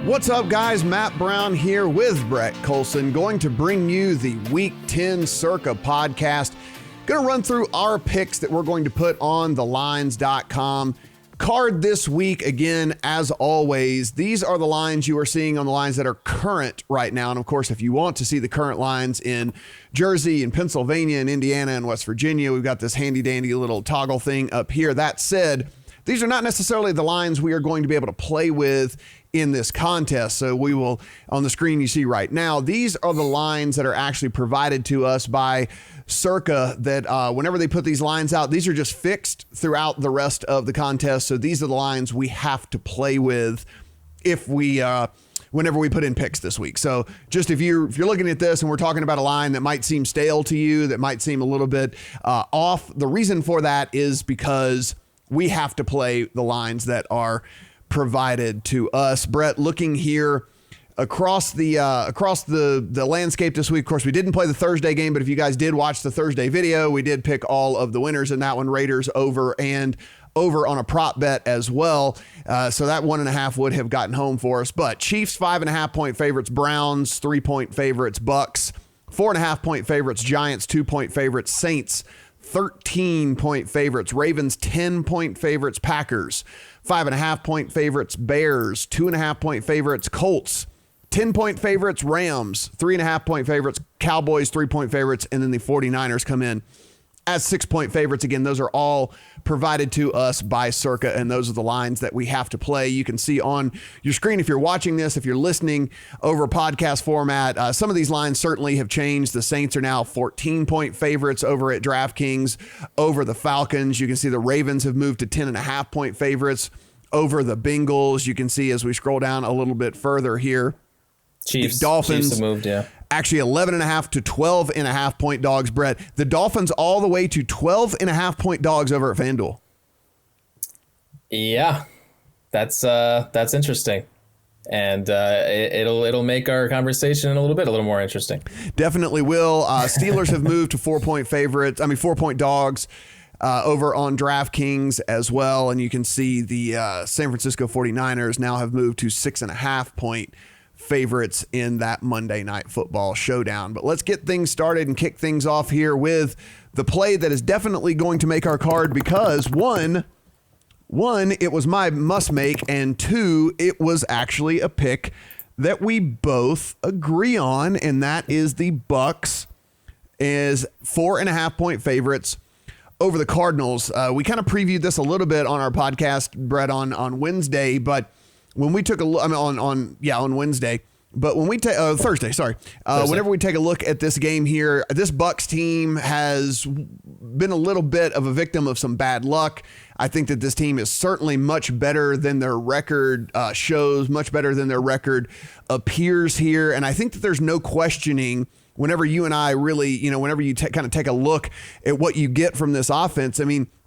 What's up, guys? Matt Brown here with Brett Collson, going to bring you the Week 10 Circa podcast. Going to run through our picks that we're going to put on TheLines.com. Card this week, again, as always, these are the lines you are seeing on the lines that are current right now. And of course, if you want to see the current lines in Jersey and Pennsylvania and Indiana and West Virginia, we've got this handy dandy little toggle thing up here. That said, these are not necessarily the lines we are going to be able to play with in this contest. So we will, on the screen you see right now, these are the lines that are actually provided to us by Circa, that whenever they put these lines out, these are just fixed throughout the rest of the contest. So these are the lines we have to play with if we whenever we put in picks this week. So just if you're looking at this and we're talking about a line that might seem stale to you, that might seem a little bit off, the reason for that is because we have to play the lines that are provided to us. Brett, looking here across the landscape this week, of course, we didn't play the Thursday game, but if you guys did watch the Thursday video, we did pick all of the winners in that one, Raiders over and over on a prop bet as well. So that 1.5 would have gotten home for us. But Chiefs 5.5 point favorites, Browns 3 point favorites, Bucs 4.5 point favorites, Giants 2 point favorites, Saints 13 point favorites, Ravens 10 point favorites, Packers 5.5 point favorites, Bears 2.5 point favorites, Colts 10 point favorites, Rams 3.5 point favorites, Cowboys 3 point favorites, and then the 49ers come in as 6 point favorites. Again, those are all provided to us by Circa, and those are the lines that we have to play. You can see on your screen if you're watching this, if you're listening over podcast format, some of these lines certainly have changed. The Saints are now 14 point favorites over at DraftKings over the Falcons. You can see the Ravens have moved to 10.5 point favorites over the Bengals. You can see as we scroll down a little bit further here, Chiefs, the Dolphins Chiefs have moved, yeah. Actually 11.5 to 12.5 point dogs, Brett. The Dolphins all the way to 12.5 point dogs over at FanDuel. Yeah, that's interesting. And it'll make our conversation in a little more interesting. Definitely will. Steelers have moved to 4 point favorites. 4 point dogs over on DraftKings as well. And you can see the San Francisco 49ers now have moved to 6.5 point favorites in that Monday Night Football showdown. But let's get things started and kick things off here with the play that is definitely going to make our card, because one, it was my must make, and two, it was actually a pick that we both agree on, and that is the Bucs is 4.5 point favorites over the Cardinals. We kind of previewed this a little bit on our podcast, Brett, on Wednesday, but when we took a look, on Wednesday, but when we take Thursday, whenever we take a look at this game here, this Bucs team has been a little bit of a victim of some bad luck. I think that this team is certainly much better than their record shows, much better than their record appears here. And I think that there's no questioning whenever you and I really, whenever you kind of take a look at what you get from this offense.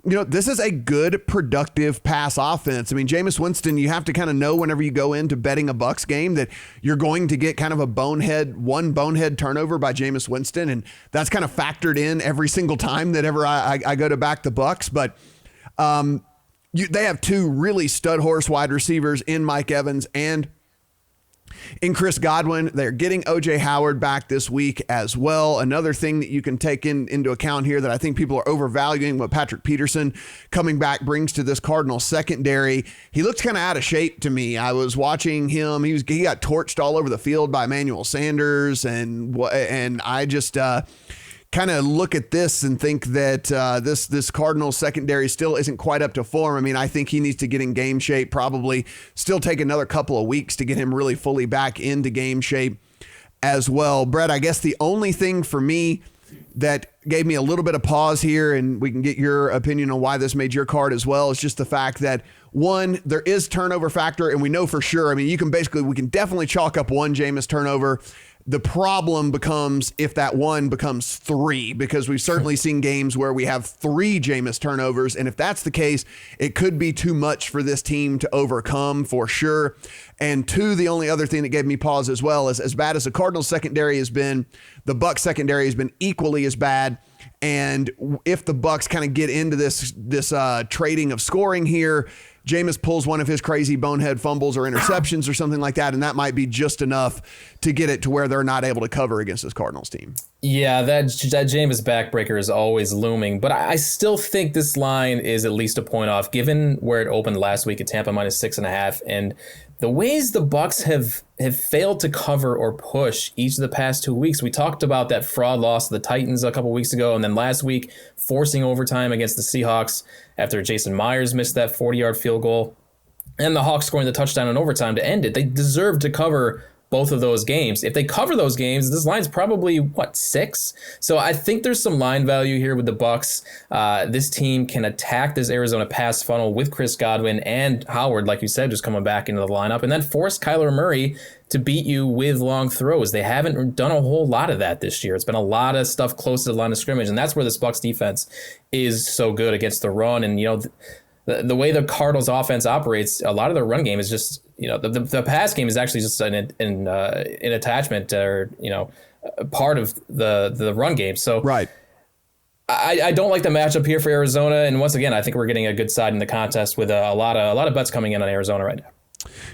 This is a good, productive pass offense. Jameis Winston, you have to kind of know whenever you go into betting a Bucs game that you're going to get kind of one bonehead turnover by Jameis Winston. And that's kind of factored in every single time that ever I go to back the Bucs. But they have two really stud horse wide receivers in Mike Evans and in Chris Godwin. They're getting O.J. Howard back this week as well. Another thing that you can take into account here that I think people are overvaluing what Patrick Peterson coming back brings to this Cardinals secondary. He looks kind of out of shape to me. I was watching him. He got torched all over the field by Emmanuel Sanders, and I just kind of look at this and think that this Cardinals secondary still isn't quite up to form. I think he needs to get in game shape, probably still take another couple of weeks to get him really fully back into game shape as well. Brett, I guess the only thing for me that gave me a little bit of pause here, and we can get your opinion on why this made your card as well, is just the fact that, one, there is turnover factor, and we know for sure, we can definitely chalk up one Jameis turnover. The problem becomes if that one becomes three, because we've certainly seen games where we have three Jameis turnovers. And if that's the case, it could be too much for this team to overcome for sure. And two, the only other thing that gave me pause as well is, as bad as the Cardinals secondary has been, the Bucs secondary has been equally as bad. And if the Bucs kind of get into this trading of scoring here, Jameis pulls one of his crazy bonehead fumbles or interceptions or something like that, and that might be just enough to get it to where they're not able to cover against this Cardinals team. Yeah, that Jameis backbreaker is always looming, but I still think this line is at least a point off, given where it opened last week at Tampa -6.5, and the ways the Bucs have failed to cover or push each of the past 2 weeks. We talked about that fraud loss to the Titans a couple weeks ago, and then last week forcing overtime against the Seahawks after Jason Myers missed that 40-yard field goal, and the Hawks scoring the touchdown in overtime to end it. They deserve to cover both of those games. If they cover those games, this line's probably, 6? So I think there's some line value here with the Bucs. This team can attack this Arizona pass funnel with Chris Godwin and Howard, like you said, just coming back into the lineup, and then force Kyler Murray to beat you with long throws. They haven't done a whole lot of that this year. It's been a lot of stuff close to the line of scrimmage, and that's where this Bucs defense is so good against the run. And, the way the Cardinals offense operates, a lot of their run game is just, the pass game is actually just an attachment or, part of the run game. So right. I don't like the matchup here for Arizona. And once again, I think we're getting a good side in the contest with a lot of bets coming in on Arizona right now.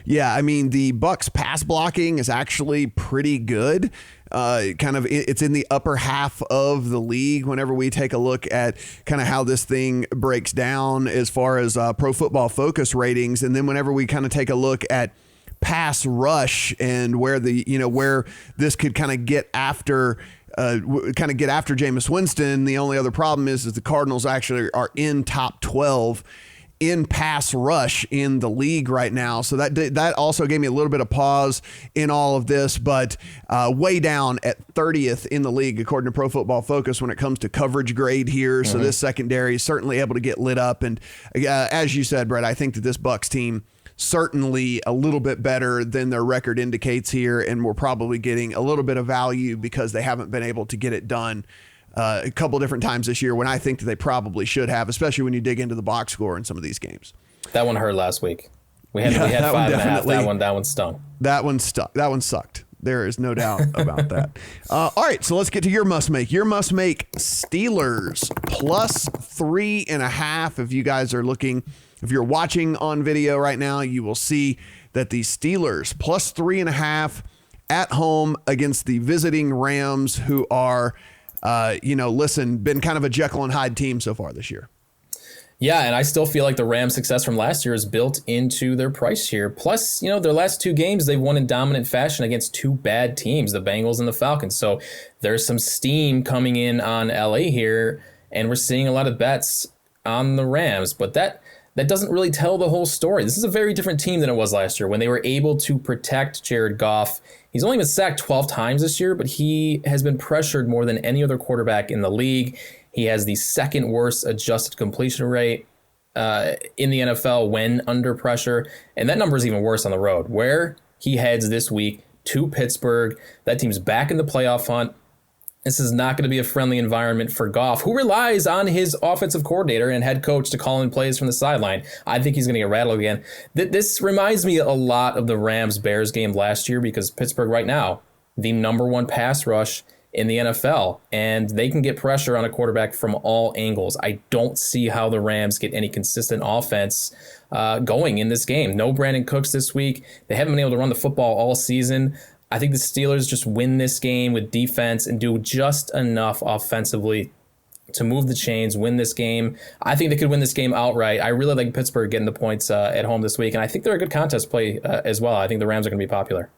Yeah, I mean, the Bucs pass blocking is actually pretty good. It's in the upper half of the league whenever we take a look at kind of how this thing breaks down as far as Pro Football Focus ratings. And then whenever we kind of take a look at pass rush and where where this could kind of get after Jameis Winston, the only other problem is the Cardinals actually are in top 12 in pass rush in the league right now. So that also gave me a little bit of pause in all of this, but way down at 30th in the league, according to Pro Football Focus, when it comes to coverage grade here. Mm-hmm. So this secondary is certainly able to get lit up. And as you said, Brett, I think that this Bucs team certainly a little bit better than their record indicates here. And we're probably getting a little bit of value because they haven't been able to get it done a couple different times this year when I think that they probably should have, especially when you dig into the box score in some of these games. That one hurt last week. We had 5.5. That one stung. That one stuck. That one sucked. There is no doubt about that. All right, so let's get to your must make. Your must make Steelers +3.5. If you guys are looking, if you're watching on video right now, you will see that the Steelers +3.5 at home against the visiting Rams, who are been kind of a Jekyll and Hyde team so far this year. Yeah, and I still feel like the Rams' success from last year is built into their price here. Plus, their last 2 games, they've won in dominant fashion against 2 bad teams, the Bengals and the Falcons. So there's some steam coming in on LA here, and we're seeing a lot of bets on the Rams. But that doesn't really tell the whole story. This is a very different team than it was last year when they were able to protect Jared Goff. He's only been sacked 12 times this year, but he has been pressured more than any other quarterback in the league. He has the second worst adjusted completion rate in the NFL when under pressure. And that number is even worse on the road, where he heads this week to Pittsburgh. That team's back in the playoff hunt. This is not going to be a friendly environment for Goff, who relies on his offensive coordinator and head coach to call in plays from the sideline. I think he's going to get rattled again. This reminds me a lot of the Rams-Bears game last year, because Pittsburgh right now, the number 1 pass rush in the NFL, and they can get pressure on a quarterback from all angles. I don't see how the Rams get any consistent offense going in this game. No Brandon Cooks this week. They haven't been able to run the football all season. I think the Steelers just win this game with defense and do just enough offensively to move the chains, win this game. I think they could win this game outright. I really like Pittsburgh getting the points at home this week, and I think they're a good contest play as well. I think the Rams are going to be popular.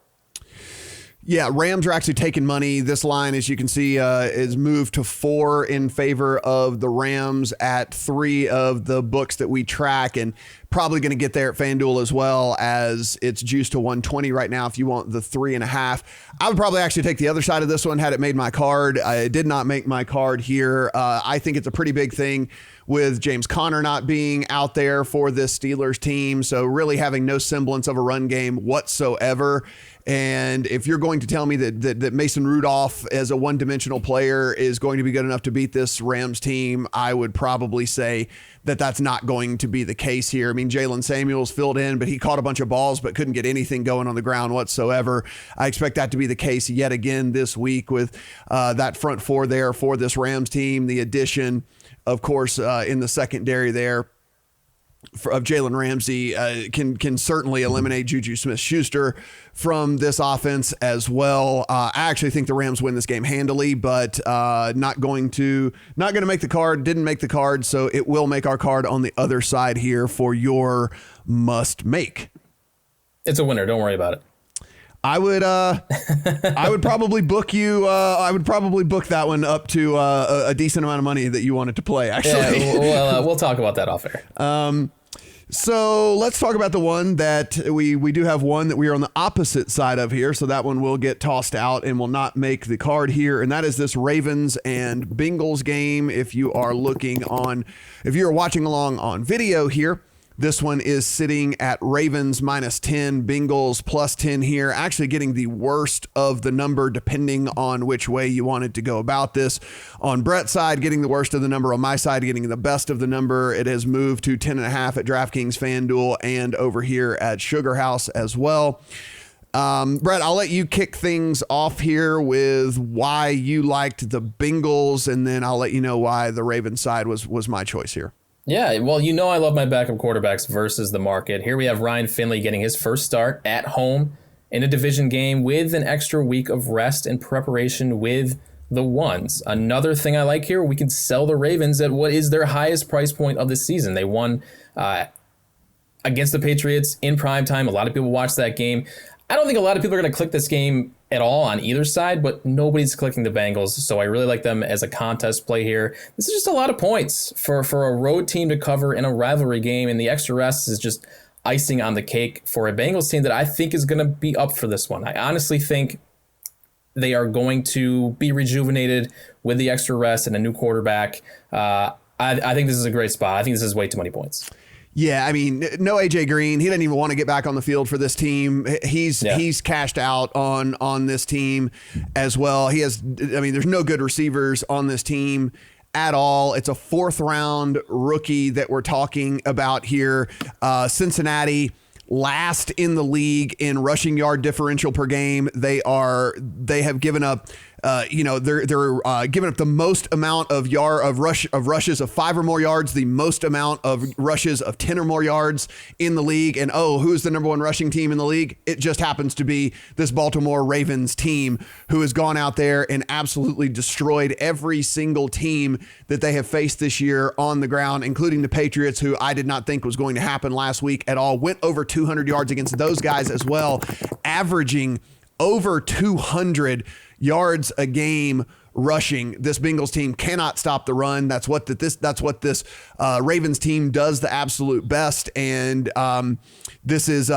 Yeah, Rams are actually taking money. This line, as you can see, is moved to 4 in favor of the Rams at 3 of the books that we track, and probably going to get there at FanDuel as well, as it's juiced to 120 right now if you want the 3.5. I would probably actually take the other side of this one had it made my card. I did not make my card here. I think it's a pretty big thing with James Conner not being out there for this Steelers team, so really having no semblance of a run game whatsoever. And if you're going to tell me that Mason Rudolph as a one-dimensional player is going to be good enough to beat this Rams team, I would probably say that that's not going to be the case here. I mean, Jalen Samuels filled in, but he caught a bunch of balls but couldn't get anything going on the ground whatsoever. I expect that to be the case yet again this week with that front 4 there for this Rams team. The addition, of course, in the secondary there of Jalen Ramsey can certainly eliminate Juju Smith-Schuster from this offense as well. I actually think the Rams win this game handily, but not going to make the card. Didn't make the card, so it will make our card on the other side here for your must make. It's a winner. Don't worry about it. I would probably book you. I would probably book that one up to a decent amount of money that you wanted to play. Actually, yeah, we'll talk about that off air. So let's talk about the one that we do have one that we are on the opposite side of here. So that one will get tossed out and will not make the card here. And that is this Ravens and Bengals game. If you are watching along on video here, this one is sitting at Ravens -10, Bengals +10 here, actually getting the worst of the number depending on which way you wanted to go about this. On Brett's side, getting the worst of the number. On my side, getting the best of the number. It has moved to 10.5 at DraftKings FanDuel and over here at Sugar House as well. Brett, I'll let you kick things off here with why you liked the Bengals, and then I'll let you know why the Ravens side was my choice here. Yeah, well, I love my backup quarterbacks versus the market. Here we have Ryan Finley getting his first start at home in a division game with an extra week of rest and preparation with the ones. Another thing I like here, we can sell the Ravens at what is their highest price point of the season. They won against the Patriots in primetime. A lot of people watched that game. I don't think a lot of people are going to click this game at all on either side, but nobody's clicking the Bengals, so I really like them as a contest play here. This is just a lot of points for a road team to cover in a rivalry game, and the extra rest is just icing on the cake for a Bengals team that I think is going to be up for this one. I honestly think they are going to be rejuvenated with the extra rest and a new quarterback. I think this is a great spot. I think this is way too many points. Yeah, I mean, no AJ Green. He doesn't even want to get back on the field for this team. He's cashed out on this team as well. There's no good receivers on this team at all. It's a 4th round rookie that we're talking about here. Cincinnati, last in the league in rushing yard differential per game. They have given up they're giving up the most amount of rushes of 5 or more yards, the most amount of rushes of 10 or more yards in the league. And who's the number 1 rushing team in the league? It just happens to be this Baltimore Ravens team, who has gone out there and absolutely destroyed every single team that they have faced this year on the ground, including the Patriots, who I did not think was going to happen last week at all. Went over 200 yards against those guys as well, averaging over 200 yards a game rushing. This Bengals team cannot stop the run. That's what this Ravens team does the absolute best. And this is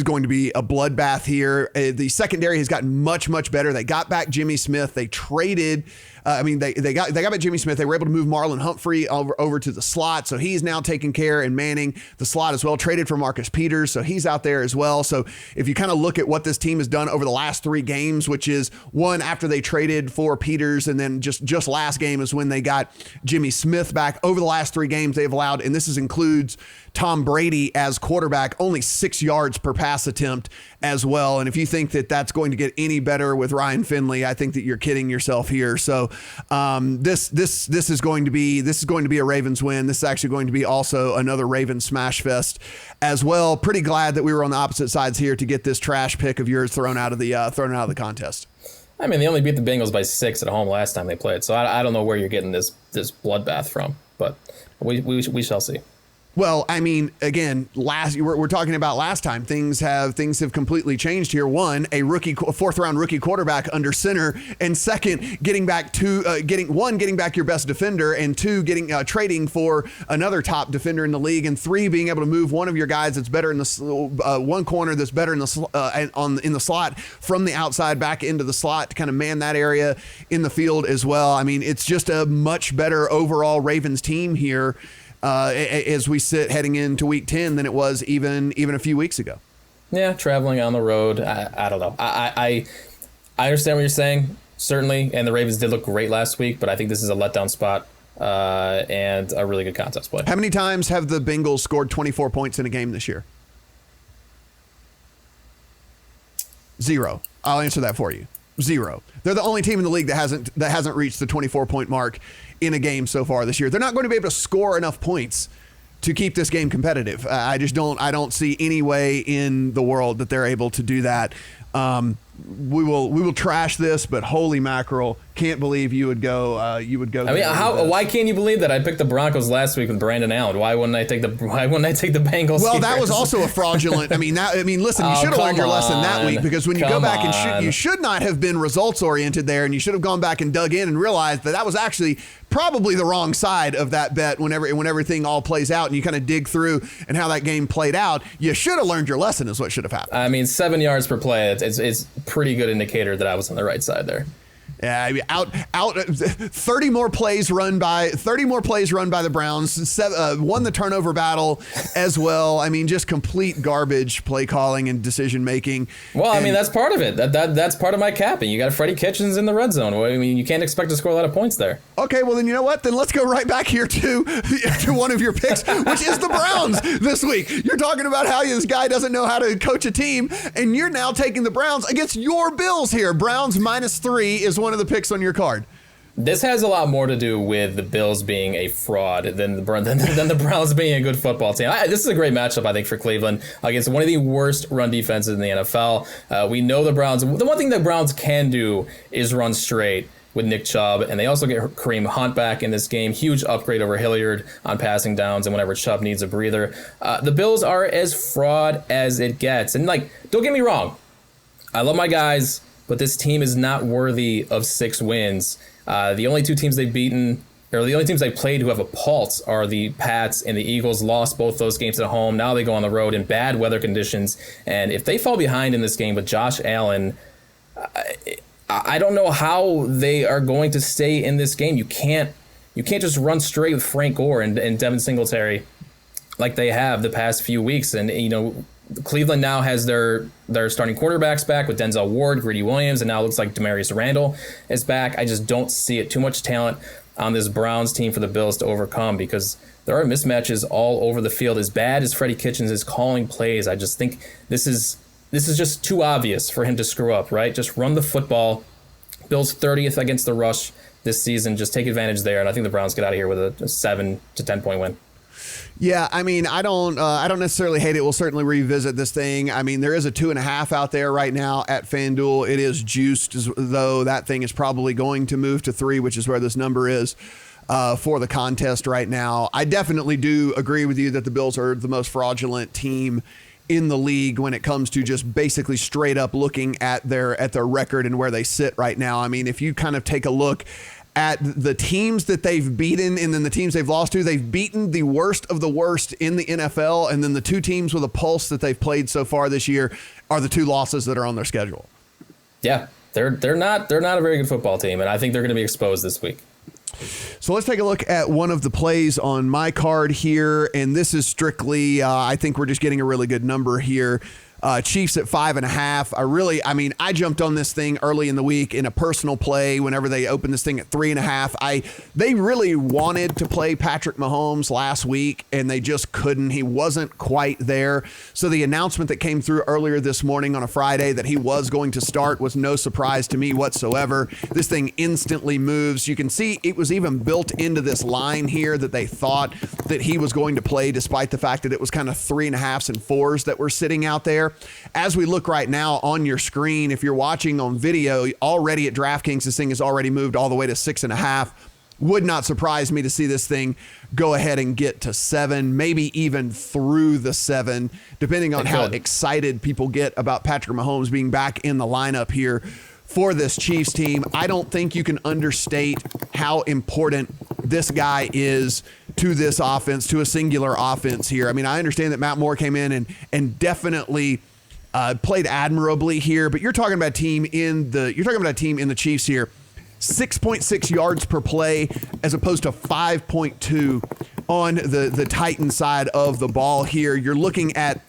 going to be a bloodbath here. The secondary has gotten much better. They got back Jimmy Smith. They traded. They got back Jimmy Smith. They were able to move Marlon Humphrey over to the slot, so he's now taking care and manning the slot as well. Traded for Marcus Peters, so he's out there as well. So if you kind of look at what this team has done over the last 3 games, which is one after they traded for Peters, and then just last game is when they got Jimmy Smith back. Over the last 3 games, they've allowed, and this includes Tom Brady as quarterback, only 6 yards per pass attempt as well. And if you think that that's going to get any better with Ryan Finley, I think that you're kidding yourself here. So this is going to be a Ravens win. This is actually going to be also another Ravens smash fest as well. Pretty glad that we were on the opposite sides here to get this trash pick of yours thrown out of the contest. I mean, they only beat the Bengals by 6 at home last time they played, so I don't know where you're getting this bloodbath from, but we shall see. Well, I mean, again, we're talking about last time. Things have completely changed here. One, a 4th round rookie quarterback under center, and second, getting back your best defender, and 2, trading for another top defender in the league, and 3, being able to move one of your guys that's better in the one corner that's better in the slot from the outside back into the slot to kind of man that area in the field as well. I mean, it's just a much better overall Ravens team here as we sit heading into week 10 than it was even a few weeks ago. Yeah, traveling on the road. I don't know. I understand what you're saying, certainly, and the Ravens did look great last week, but I think this is a letdown spot and a really good contest play. How many times have the Bengals scored 24 points in a game this year? 0. I'll answer that for you. 0. They're the only team in the league that hasn't reached the 24-point mark in a game so far this year. They're not going to be able to score enough points to keep this game competitive. I don't see any way in the world that they're able to do that. We will trash this, but holy mackerel, can't believe you would go. I mean, why can't you believe that I picked the Broncos last week with Brandon Allen? Why wouldn't I take the Bengals? Well, here? that was also a fraudulent. Listen, you should have learned your lesson that week, because when you go back and shoot, you should not have been results oriented there, and you should have gone back and dug in and realized that was actually probably the wrong side of that bet. When everything all plays out and you kind of dig through and how that game played out, you should have learned your lesson. Is what should have happened. I mean, 7 yards per play. It's pretty good indicator that I was on the right side there. Yeah, I mean, 30 more plays run by the Browns. Won the turnover battle as well. I mean, just complete garbage play calling and decision making. Well, I mean, that's part of it. That's part of my capping. You got Freddie Kitchens in the red zone. I mean, you can't expect to score a lot of points there. Okay, well then you know what? Then let's go right back here to one of your picks, which is the Browns this week. You're talking about how this guy doesn't know how to coach a team, and you're now taking the Browns against your Bills here. Browns -3 is one of the picks on your card. This has a lot more to do with the Bills being a fraud than the Browns being a good football team. This is a great matchup, I think, for Cleveland against one of the worst run defenses in the NFL. We know the Browns. The one thing the Browns can do is run straight with Nick Chubb, and they also get Kareem Hunt back in this game. Huge upgrade over Hilliard on passing downs and whenever Chubb needs a breather. The Bills are as fraud as it gets. And, don't get me wrong. I love my guys, but this team is not worthy of 6 wins. The only two teams they've beaten, or the only teams they played who have a pulse, are the Pats and the Eagles. Lost both those games at home. Now they go on the road in bad weather conditions. And if they fall behind in this game with Josh Allen, I don't know how they are going to stay in this game. You can't just run straight with Frank Gore and Devin Singletary like they have the past few weeks. And, Cleveland now has their starting quarterbacks back with Denzel Ward, Greedy Williams, and now it looks like Demarius Randall is back. I just don't see it. Too much talent on this Browns team for the Bills to overcome, because there are mismatches all over the field. As bad as Freddie Kitchens is calling plays, I just think this is just too obvious for him to screw up, right? Just run the football. Bills 30th against the rush this season. Just take advantage there, and I think the Browns get out of here with a 7 to 10 point win. Yeah, I mean, I don't necessarily hate it. We'll certainly revisit this thing. I mean, there is a 2.5 out there right now at FanDuel. It is juiced, though. That thing is probably going to move to 3, which is where this number is for the contest right now. I definitely do agree with you that the Bills are the most fraudulent team in the league when it comes to just basically straight up looking at their record and where they sit right now. I mean, if you kind of take a look at the teams that they've beaten and then the teams they've lost to, they've beaten the worst of the worst in the NFL. And then the 2 teams with a pulse that they've played so far this year are the 2 losses that are on their schedule. Yeah, they're not a very good football team, and I think they're going to be exposed this week. So let's take a look at one of the plays on my card here. And this is strictly, I think we're just getting a really good number here. Chiefs at 5.5. I jumped on this thing early in the week in a personal play whenever they opened this thing at 3.5. They really wanted to play Patrick Mahomes last week and they just couldn't. He wasn't quite there. So the announcement that came through earlier this morning on a Friday that he was going to start was no surprise to me whatsoever. This thing instantly moves. You can see it was even built into this line here that they thought that he was going to play, despite the fact that it was kind of 3.5s and 4s that were sitting out there. As we look right now on your screen, if you're watching on video, already at DraftKings, this thing has already moved all the way to 6.5. Would not surprise me to see this thing go ahead and get to 7, maybe even through the 7, depending on how excited people get about Patrick Mahomes being back in the lineup here for this Chiefs team. I don't think you can understate how important this guy is to this offense, to a singular offense here. I mean, I understand that Matt Moore came in and definitely played admirably here, but you're talking about a team in the Chiefs here, 6.6 yards per play as opposed to 5.2 on the Titan side of the ball here. You're looking at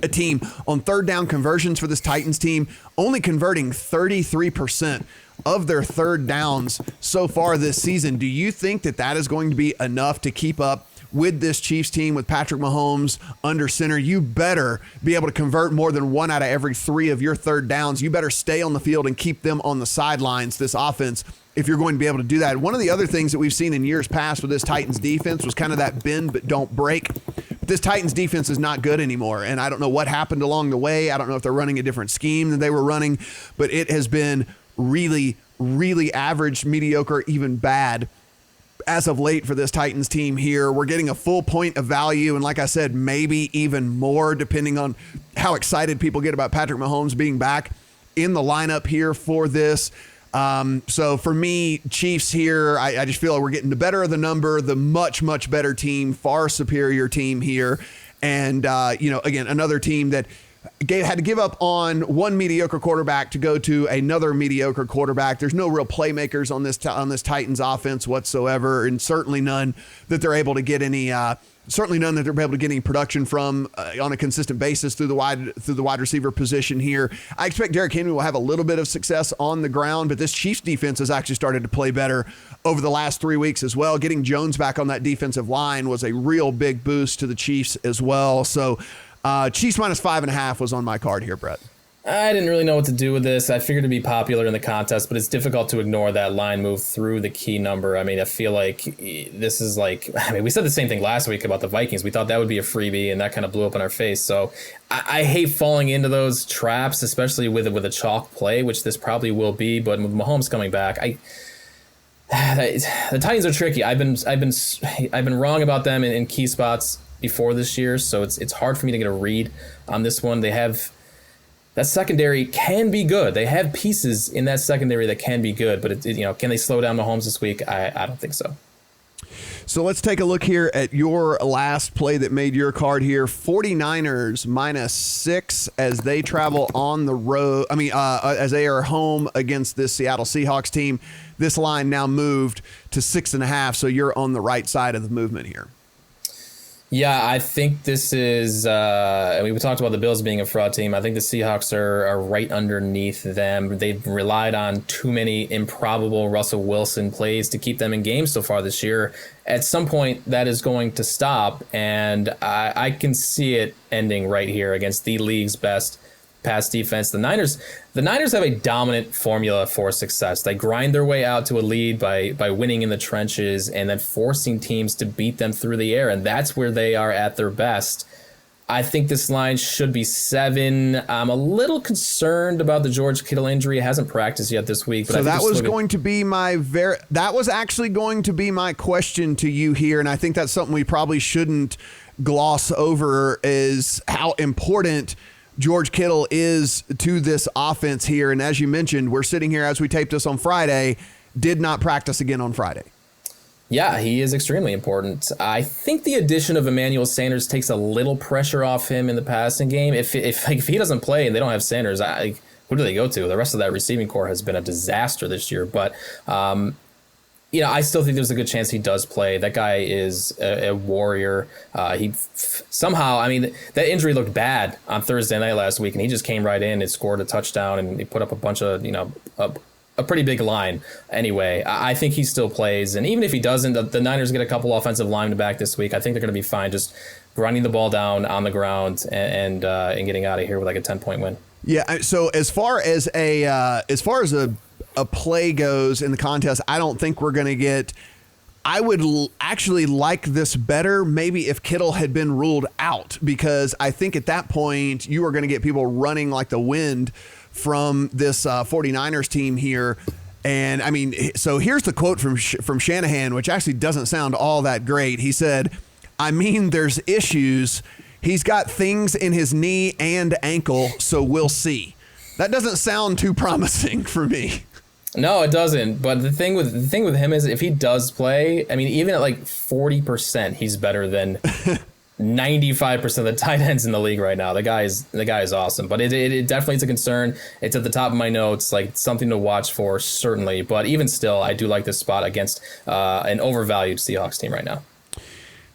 a team on third down conversions for this Titans team, only converting 33% of their third downs so far this season. Do you think that is going to be enough to keep up with this Chiefs team with Patrick Mahomes under center? You better be able to convert more than 1 out of every 3 of your third downs. You better stay on the field and keep them on the sidelines. This offense if you're going to be able to do that. One of the other things that we've seen in years past with this Titans defense was kind of that bend but don't break. But this Titans defense is not good anymore, and I don't know what happened along the way. I don't know if they're running a different scheme than they were running, but it has been really, really average, mediocre, even bad as of late for this Titans team here. We're getting a full point of value, and like I said, maybe even more depending on how excited people get about Patrick Mahomes being back in the lineup here for this. So for me, Chiefs here, I just feel like we're getting the better of the number, the much, much better team, far superior team here. And, again, another team that had to give up on one mediocre quarterback to go to another mediocre quarterback. There's no real playmakers on this Titans offense whatsoever, and certainly none that they're able to get any production from on a consistent basis through the wide receiver position here. I expect Derrick Henry will have a little bit of success on the ground, but this Chiefs defense has actually started to play better over the last 3 weeks as well. Getting Jones back on that defensive line was a real big boost to the Chiefs as well. So Chiefs minus 5.5 was on my card here, Brett. I didn't really know what to do with this. I figured it'd be popular in the contest, but it's difficult to ignore that line move through the key number. I mean, I feel like this is we said the same thing last week about the Vikings. We thought that would be a freebie, and that kind of blew up in our face. So I hate falling into those traps, especially with a chalk play, which this probably will be. But with Mahomes coming back, the Titans are tricky. I've been wrong about them in key spots before this year, so it's hard for me to get a read on this one. That secondary can be good. They have pieces in that secondary that can be good, but can they slow down Mahomes this week? I don't think so. So let's take a look here at your last play that made your card here. 49ers minus 6 as they travel on the road. As they are home against this Seattle Seahawks team. This line now moved to 6.5, so you're on the right side of the movement here. Yeah, I think this is, we talked about the Bills being a fraud team. I think the Seahawks are right underneath them. They've relied on too many improbable Russell Wilson plays to keep them in games so far this year. At some point, that is going to stop, and I can see it ending right here against the league's best pass defense. The Niners have a dominant formula for success. They grind their way out to a lead by winning in the trenches and then forcing teams to beat them through the air, and that's where they are at their best. I think this line should be 7. I'm a little concerned about the George Kittle injury. He hasn't practiced yet this week. But so that was actually going to be my question to you here, and I think that's something we probably shouldn't gloss over, is how important George Kittle is to this offense here. And as you mentioned, we're sitting here as we taped this on Friday, did not practice again on Friday. Yeah, he is extremely important. I think the addition of Emmanuel Sanders takes a little pressure off him in the passing game. If he doesn't play and they don't have Sanders, who do they go to? The rest of that receiving core has been a disaster this year. But I still think there's a good chance he does play. That guy is a warrior. That injury looked bad on Thursday night last week, and he just came right in and scored a touchdown, and he put up a bunch of, a pretty big line. Anyway, I think he still plays, and even if he doesn't, the Niners get a couple offensive linemen back this week. I think they're going to be fine just grinding the ball down on the ground and getting out of here with like a 10-point win. Yeah. So as far as a play goes in the contest, I don't think we're going to get. I would actually like this better maybe if Kittle had been ruled out, because I think at that point you are going to get people running like the wind from this 49ers team here. And I mean, so here's the quote from Shanahan, which actually doesn't sound all that great. He said, there's issues. He's got things in his knee and ankle, so we'll see. That doesn't sound too promising for me. No, it doesn't. But the thing with him is, if he does play, even at like 40%, he's better than 95% of the tight ends in the league right now. The guy is awesome. But it definitely is a concern. It's at the top of my notes, like something to watch for, certainly. But even still, I do like this spot against an overvalued Seahawks team right now.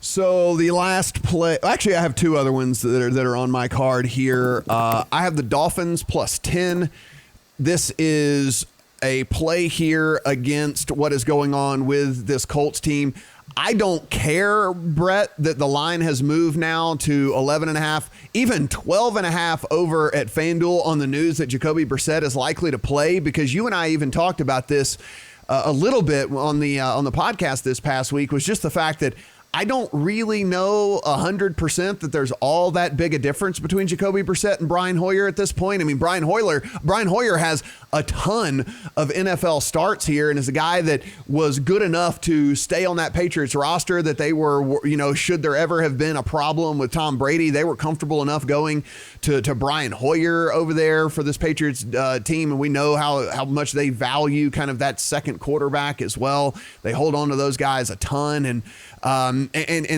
So the last play, actually, I have two other ones that are on my card here. I have the Dolphins plus 10. This is a play here against what is going on with this Colts team. I don't care, Brett, that the line has moved now to 11.5, even 12.5 over at FanDuel on the news that Jacoby Brissett is likely to play, because you and I even talked about this a little bit on the podcast this past week was just the fact that I don't really know 100% that there's all that big a difference between Jacoby Brissett and Brian Hoyer at this point. I mean, Brian Hoyer has a ton of NFL starts here and is a guy that was good enough to stay on that Patriots roster that they were, should there ever have been a problem with Tom Brady, they were comfortable enough going to Brian Hoyer over there for this Patriots team. And we know how much they value kind of that second quarterback as well. They hold on to those guys a ton. And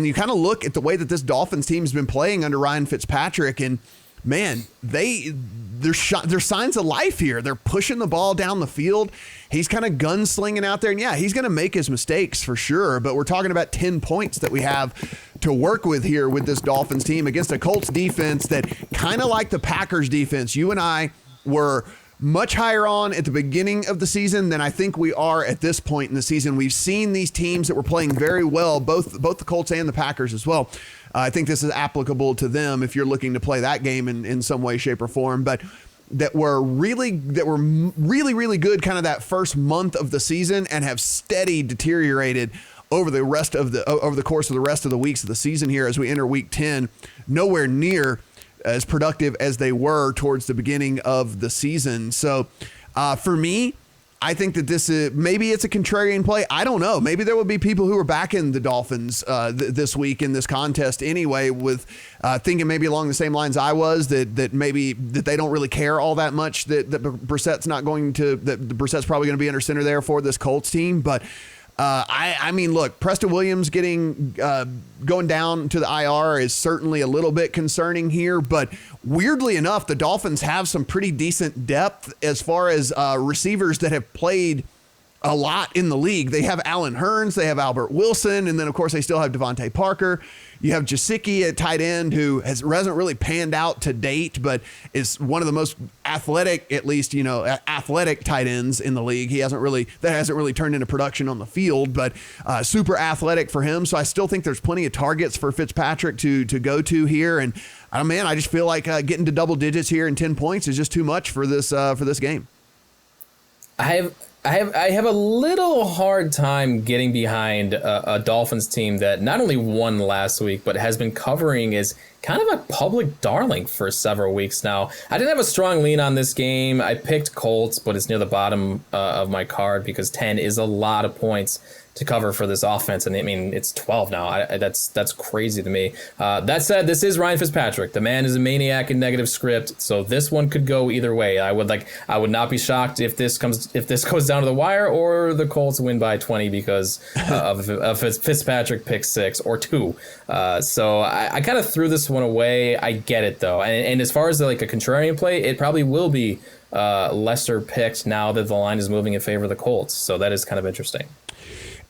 you kind of look at the way that this Dolphins team has been playing under Ryan Fitzpatrick, and man, there's signs of life here. They're pushing the ball down the field. He's kind of gunslinging out there, and yeah, he's going to make his mistakes for sure, but we're talking about 10 points that we have to work with here with this Dolphins team against a Colts defense that kind of like the Packers defense. You and I were much higher on at the beginning of the season than I think we are at this point in the season. We've seen these teams that were playing very well, both the Colts and the Packers as well. I think this is applicable to them if you're looking to play that game in some way, shape, or form. But that were really good kind of that first month of the season and have steady deteriorated over the course of the rest of the weeks of the season here as we enter week 10, nowhere near as productive as they were towards the beginning of the season. So for me, I think that this is, maybe it's a contrarian play. I don't know. Maybe there will be people who are backing the Dolphins this week in this contest anyway, with thinking maybe along the same lines I was, that they don't really care all that much that Brissett's probably going to be under center there for this Colts team. But I mean, look, Preston Williams going down to the IR is certainly a little bit concerning here, but weirdly enough, the Dolphins have some pretty decent depth as far as receivers that have played a lot in the league. They have Allen Hurns, they have Albert Wilson, and then of course they still have Devontae Parker. You have Gesicki at tight end, who hasn't really panned out to date, but is one of the most athletic, at least, athletic tight ends in the league. That hasn't really turned into production on the field, but super athletic for him. So I still think there's plenty of targets for Fitzpatrick to go to here. And I just feel like getting to double digits here and 10 points is just too much for this game. I have a little hard time getting behind a Dolphins team that not only won last week, but has been covering as kind of a public darling for several weeks now. I didn't have a strong lean on this game. I picked Colts, but it's near the bottom of my card because 10 is a lot of points to cover for this offense. And I mean, it's 12 now. That's crazy to me. That said, this is Ryan Fitzpatrick. The man is a maniac in negative script. So this one could go either way. I would not be shocked if this goes down to the wire or the Colts win by 20 because of Fitzpatrick pick 6 or 2. So I kind of threw this one away. I get it though. And as far as like a contrarian play, it probably will be lesser picked now that the line is moving in favor of the Colts. So that is kind of interesting.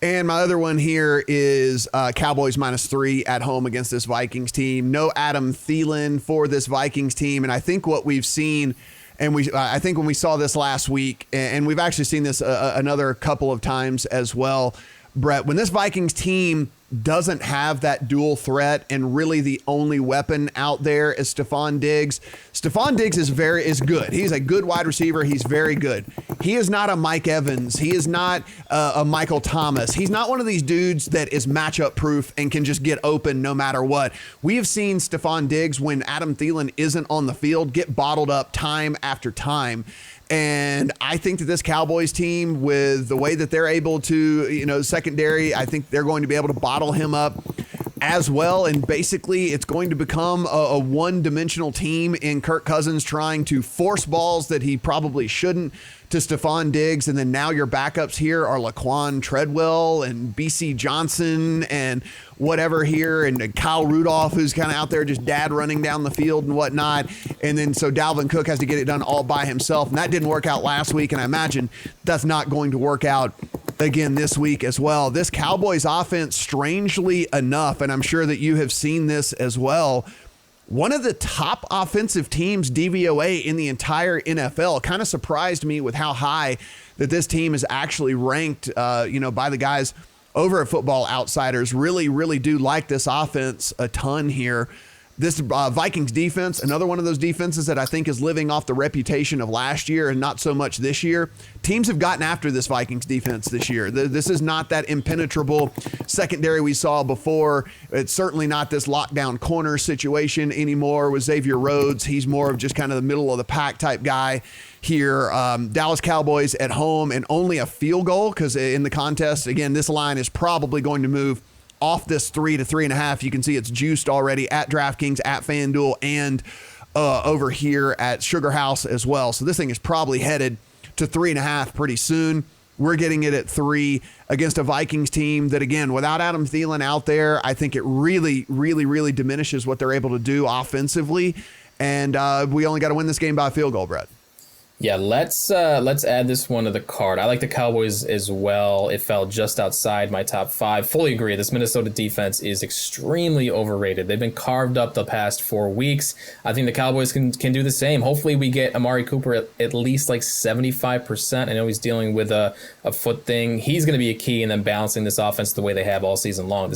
And my other one here is Cowboys -3 at home against this Vikings team. No Adam Thielen for this Vikings team. And I think what we've seen, and I think when we saw this last week, and we've actually seen this another couple of times as well, Brett, when this Vikings team doesn't have that dual threat and really the only weapon out there is Stephon Diggs. Stephon Diggs is good. He's a good wide receiver. He's very good. He is not a Mike Evans. He is not a Michael Thomas. He's not one of these dudes that is matchup proof and can just get open no matter what. We have seen Stephon Diggs, when Adam Thielen isn't on the field, get bottled up time after time. And I think that this Cowboys team, with the way that they're able to, secondary, I think they're going to be able to bottle him up as well. And basically, it's going to become a one-dimensional team in Kirk Cousins trying to force balls that he probably shouldn't to Stephon Diggs. And then now your backups here are Laquan Treadwell and BC Johnson and whatever here, and Kyle Rudolph, who's kind of out there just dad running down the field and whatnot. And then so Dalvin Cook has to get it done all by himself. And that didn't work out last week. And I imagine that's not going to work out again this week as well. This Cowboys offense, strangely enough, and I'm sure that you have seen this as well, one of the top offensive teams DVOA in the entire NFL. Kind of surprised me with how high that this team is actually ranked, by the guys over at Football Outsiders. Really, really do like this offense a ton here. This Vikings defense, another one of those defenses that I think is living off the reputation of last year and not so much this year. Teams have gotten after this Vikings defense this year. This is not that impenetrable secondary we saw before. It's certainly not this lockdown corner situation anymore with Xavier Rhodes. He's more of just kind of the middle of the pack type guy here. Dallas Cowboys at home and only a field goal because in the contest, again, this line is probably going to move off this 3 to 3.5. You can see it's juiced already at DraftKings, at FanDuel, and over here at Sugar House as well. So this thing is probably headed to 3.5 pretty soon. We're getting it at 3 against a Vikings team that, again, without Adam Thielen out there, I think it really, really, really diminishes what they're able to do offensively. And we only got to win this game by a field goal, Brett. Yeah, let's add this one to the card. I like the Cowboys as well. It fell just outside my top 5. Fully agree. This Minnesota defense is extremely overrated. They've been carved up the past 4 weeks. I think the Cowboys can do the same. Hopefully we get Amari Cooper at least like 75%. I know he's dealing with a foot thing. He's going to be a key in them balancing this offense the way they have all season long. I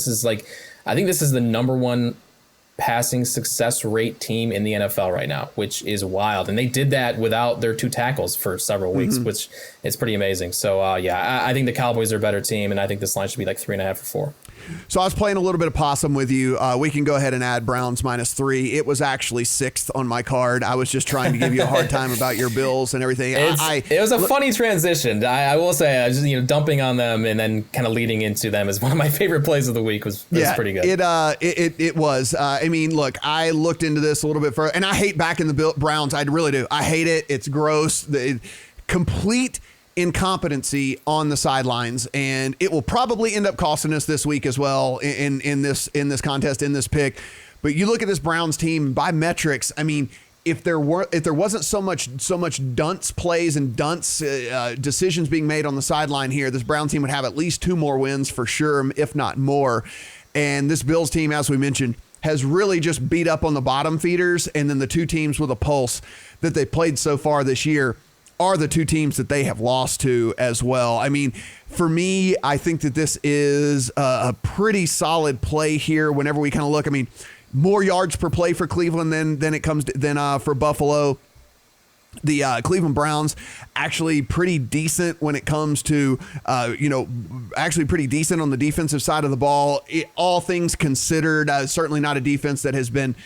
think this is the number 1 passing success rate team in the NFL right now, which is wild. And they did that without their 2 tackles for several weeks, which is pretty amazing. So, I think the Cowboys are a better team, and I think this line should be like 3.5 or 4. So I was playing a little bit of possum with you. We can go ahead and add Browns -3. It was actually 6th on my card. I was just trying to give you a hard time about your Bills and everything. It was a funny transition. I will say, I was just dumping on them and then kind of leading into them as one of my favorite plays of the week was pretty good. It was. I mean, look, I looked into this a little bit further, and I hate backing the Browns. I really do. I hate it. It's gross. Complete incompetency on the sidelines, and it will probably end up costing us this week as well in this contest, in this pick. But you look at this Browns team by metrics. I mean, if there wasn't so much dunce plays and dunce decisions being made on the sideline here, this Browns team would have at least 2 more wins for sure, if not more. And this Bills team, as we mentioned, has really just beat up on the bottom feeders, and then the 2 teams with a pulse that they played so far this year are the 2 teams that they have lost to as well. I mean, for me, I think that this is a pretty solid play here whenever we kind of look. I mean, more yards per play for Cleveland than for Buffalo. The Cleveland Browns actually pretty decent when it comes to, actually pretty decent on the defensive side of the ball. All things considered, certainly not a defense that has been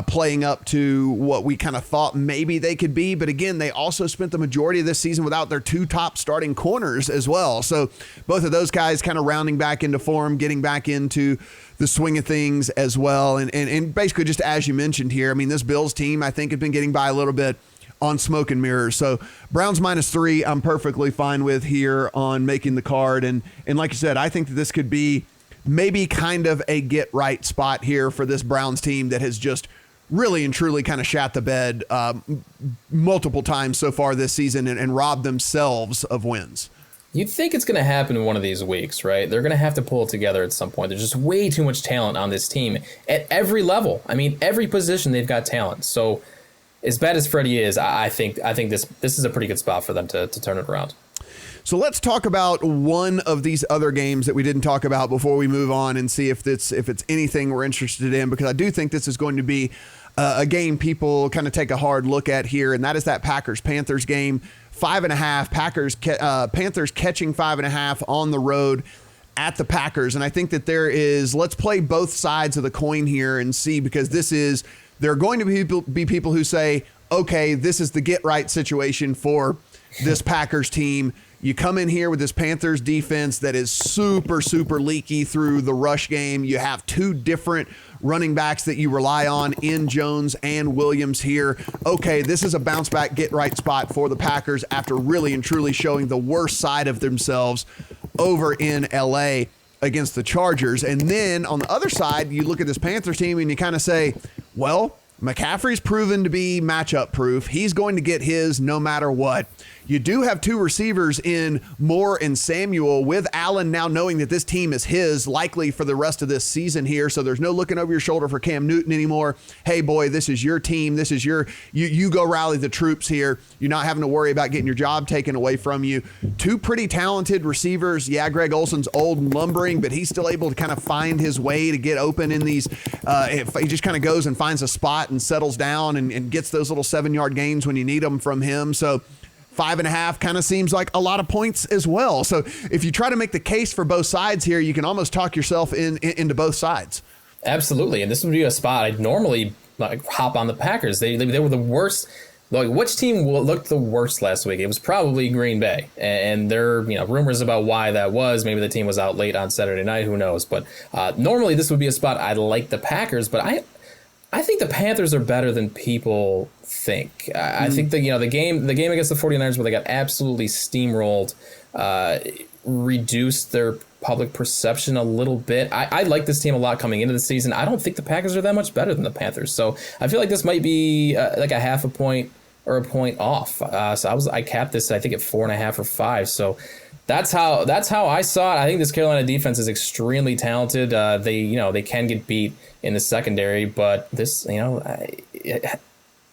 playing up to what we kind of thought maybe they could be. But again, they also spent the majority of this season without their 2 top starting corners as well. So both of those guys kind of rounding back into form, getting back into the swing of things as well. And basically just as you mentioned here, I mean, this Bills team, I think, has been getting by a little bit on smoke and mirrors. So Browns -3, I'm perfectly fine with here on making the card. And like you said, I think that this could be maybe kind of a get right spot here for this Browns team that has just really and truly kind of shat the bed multiple times so far this season and robbed themselves of wins. You'd think it's going to happen in one of these weeks, right? They're going to have to pull it together at some point. There's just way too much talent on this team at every level. I mean, every position they've got talent. So as bad as Freddie is, I think this is a pretty good spot for them to turn it around. So let's talk about one of these other games that we didn't talk about before we move on and see if it's anything we're interested in, because I do think this is going to be a game people kind of take a hard look at here, and that is that Packers-Panthers game. 5.5, Panthers catching 5.5 on the road at the Packers. And I think that let's play both sides of the coin here and see, because there are going to be people who say, okay, this is the get right situation for this Packers team. You come in here with this Panthers defense that is super, super leaky through the rush game. You have 2 different running backs that you rely on in Jones and Williams here. Okay, this is a bounce back, get right spot for the Packers after really and truly showing the worst side of themselves over in LA against the Chargers. And then on the other side, you look at this Panthers team and you kind of say, well, McCaffrey's proven to be matchup proof. He's going to get his no matter what. You do have two receivers in Moore and Samuel, with Allen now knowing that this team is his likely for the rest of this season here. So there's no looking over your shoulder for Cam Newton anymore. Hey, boy, this is your team. This is you go rally the troops here. You're not having to worry about getting your job taken away from you. Two pretty talented receivers. Yeah, Greg Olson's old and lumbering, but he's still able to kind of find his way to get open in these. If he just kind of goes and finds a spot and settles down and gets those little 7-yard gains when you need them from him. So 5.5 kind of seems like a lot of points as well. So if you try to make the case for both sides here, you can almost talk yourself into both sides. Absolutely. And this would be a spot I'd normally hop on the Packers. They were the worst. Like, which team looked the worst last week? It was probably Green Bay, and there are rumors about why that was. Maybe the team was out late on Saturday night. Who knows? But normally this would be a spot I'd like the Packers, but I think the Panthers are better than people think. I think that the game against the 49ers where they got absolutely steamrolled reduced their public perception a little bit. I like this team a lot coming into the season. I don't think the Packers are that much better than the Panthers. So I feel like this might be like a half a point or a point off. So I capped this, I think, at 4.5 or 5. So that's how I saw it. I think this Carolina defense is extremely talented. They can get beat in the secondary, but this,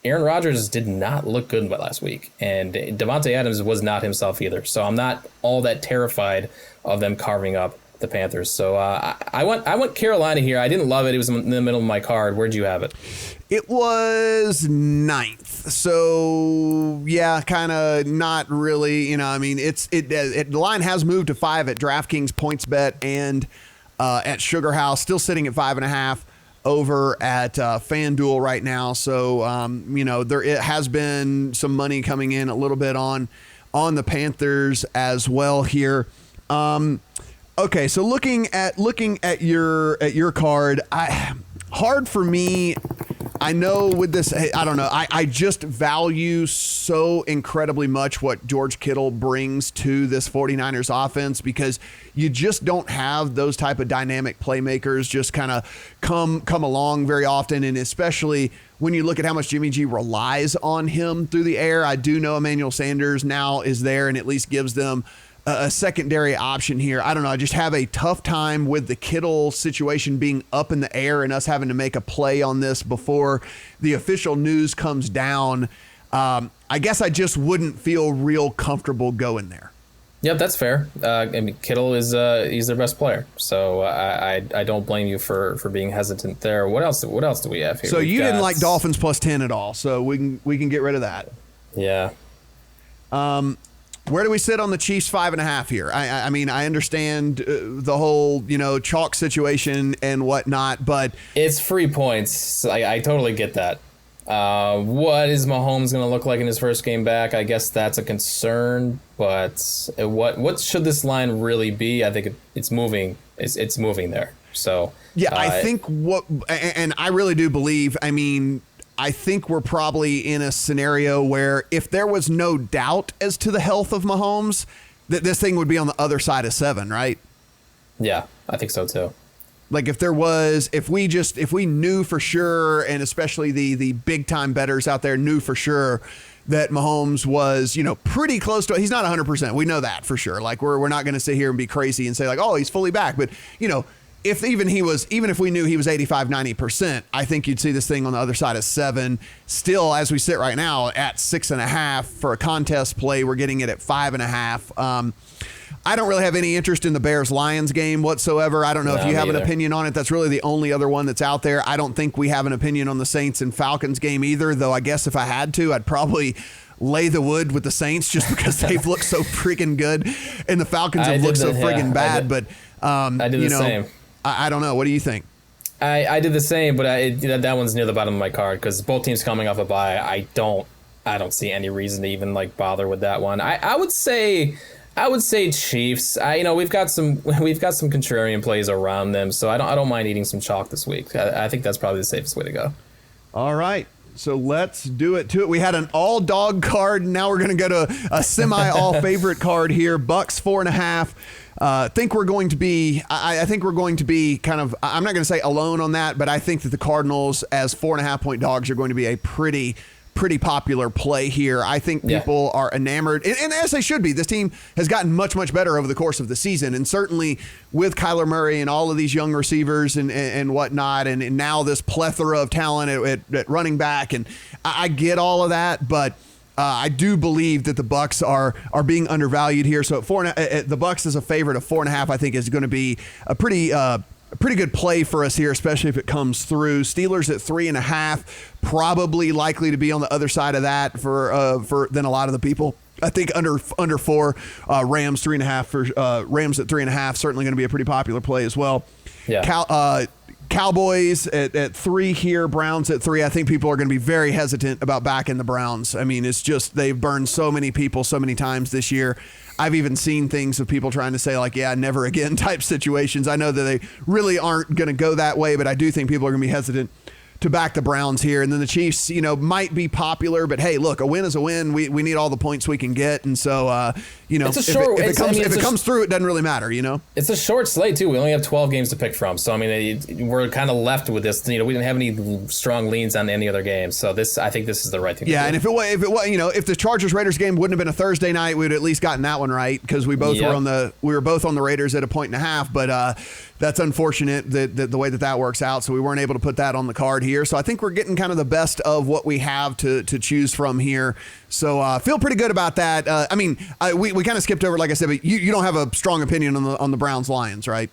Aaron Rodgers did not look good last week, and Devontae Adams was not himself either. So I'm not all that terrified of them carving up the Panthers. So I went Carolina here. I didn't love it. It was in the middle of my card. Where'd you have it? It was 9th. So yeah, kind of not really. The line has moved to 5 at DraftKings PointsBet and at Sugar House, still sitting at 5.5. Over at FanDuel right now. So, it has been some money coming in a little bit on the Panthers as well here. Okay, so looking at your card, hard for me. I know with this, I don't know. I just value so incredibly much what George Kittle brings to this 49ers offense, because you just don't have those type of dynamic playmakers just kind of come along very often. And especially when you look at how much Jimmy G relies on him through the air. I do know Emmanuel Sanders now is there and at least gives them a secondary option here. I don't know. I just have a tough time with the Kittle situation being up in the air and us having to make a play on this before the official news comes down. I guess I just wouldn't feel real comfortable going there. Yep, that's fair. Kittle is he's their best player, so I don't blame you for being hesitant there. What else do we have here? So you didn't like Dolphins plus 10 at all, so we can get rid of that. Yeah. Where do we sit on the Chiefs 5.5 here? I mean, I understand the whole, chalk situation and whatnot, but it's free points. I totally get that. What is Mahomes going to look like in his first game back? I guess that's a concern, but what should this line really be? I think it's moving. It's moving there. So yeah, I think and I really do believe, I think we're probably in a scenario where if there was no doubt as to the health of Mahomes, that this thing would be on the other side of 7, right? Yeah, I think so too. Like if we knew for sure, and especially the big time bettors out there knew for sure that Mahomes was, pretty close to, he's not 100%. We know that for sure. Like we're not going to sit here and be crazy and say like, oh, he's fully back. But, even if we knew he was 85, 90%, I think you'd see this thing on the other side of 7. Still, as we sit right now at 6.5 for a contest play, we're getting it at 5.5. I don't really have any interest in the Bears-Lions game whatsoever. I don't know if you have an opinion on it. That's really the only other one that's out there. I don't think we have an opinion on the Saints and Falcons game either, though I guess if I had to, I'd probably lay the wood with the Saints just because they've looked so freaking good and the Falcons have looked so friggin' bad. But I did the same. I don't know. What do you think? I did the same, but that one's near the bottom of my card because both teams coming off a bye. I don't see any reason to even bother with that one. I would say Chiefs. We've got some contrarian plays around them, so I don't mind eating some chalk this week. I think that's probably the safest way to go. All right. So let's do it to it. We had an all dog card. Now we're going to go to a semi all favorite card here. Bucs 4.5. I think we're going to be kind of, I'm not going to say alone on that, but I think that the Cardinals as 4.5 point dogs are going to be a pretty pretty popular play here. I think people are enamored, and as they should be. This team has gotten much, much better over the course of the season, and certainly with Kyler Murray and all of these young receivers and whatnot, and now this plethora of talent at running back, and I get all of that, but I do believe that the Bucs are being undervalued here. So at the Bucs as a favorite of 4.5, I think is going to be a pretty good play for us here, especially if it comes through. Steelers at 3.5, probably likely to be on the other side of that for than a lot of the people. I think under 4, Rams 3.5 for Rams at 3.5, certainly going to be a pretty popular play as well. Yeah. Cowboys at 3 here, Browns at 3. I think people are going to be very hesitant about backing the Browns. I mean, it's just they've burned so many people so many times this year. I've even seen things of people trying to say like, yeah, never again type situations. I know that they really aren't going to go that way, but I do think people are going to be hesitant to back the Browns here. And then the Chiefs, might be popular, but hey, look, a win is a win. We need all the points we can get. And so, if it comes through, it doesn't really matter, It's a short slate too. We only have 12 games to pick from. So, I mean, we're kind of left with this, we didn't have any strong leans on any other games. So I think this is the right thing to do. And if if the Chargers Raiders game wouldn't have been a Thursday night, we'd at least gotten that one right because we both were both on the Raiders at 1.5, but that's unfortunate that the way that works out. So we weren't able to put that on the card here. So I think we're getting kind of the best of what we have to choose from here. So feel pretty good about that. We kind of skipped over, like I said, but you don't have a strong opinion on the Browns Lions, right?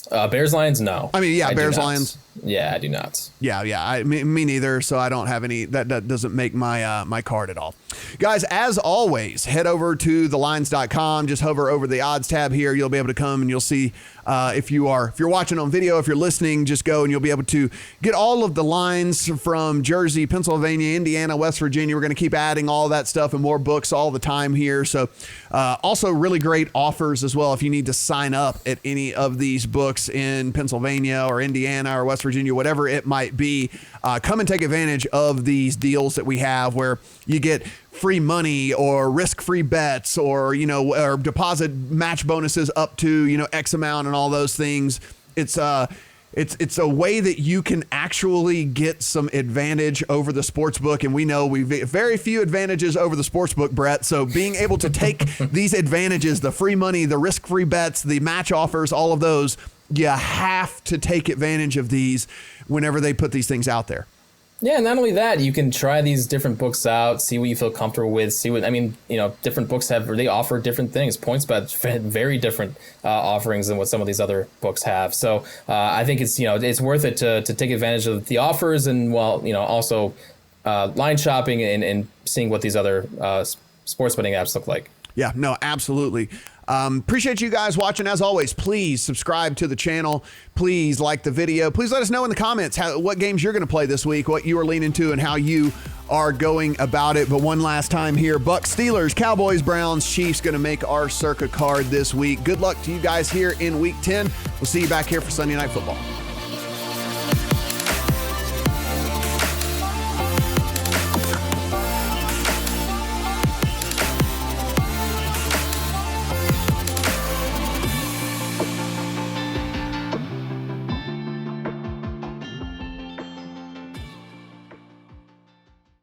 Bears Lions, no. Bears Lions. Yeah, I do not. Yeah. Me neither. So I don't have any. That doesn't make my card at all. Guys, as always, head over to thelines.com. Just hover over the odds tab here. You'll be able to come and you'll see if you're watching on video, if you're listening, just go and you'll be able to get all of the lines from Jersey, Pennsylvania, Indiana, West Virginia. We're going to keep adding all that stuff and more books all the time here. So also really great offers as well if you need to sign up at any of these books in Pennsylvania or Indiana or West Virginia, whatever it might be. Come and take advantage of these deals that we have where you get free money or risk-free bets or deposit match bonuses up to X amount and all those things. It's a way that you can actually get some advantage over the sports book, and we know we've very few advantages over the sports book, Brett. So being able to take these advantages, the free money, the risk-free bets, the match offers, all of those, you have to take advantage of these whenever they put these things out there. Yeah, not only that, you can try these different books out, see what you feel comfortable with, different books they offer different things. PointsBet very different offerings than what some of these other books have. So I think it's worth it to take advantage of the offers and also line shopping and seeing what these other sports betting apps look like. Yeah, no, absolutely. Appreciate you guys watching. As always, please subscribe to the channel. Please like the video. Please let us know in the comments what games you're going to play this week, what you are leaning to, and how you are going about it. But one last time here, Bucs, Steelers, Cowboys, Browns, Chiefs going to make our Circa card this week. Good luck to you guys here in Week 10. We'll see you back here for Sunday Night Football.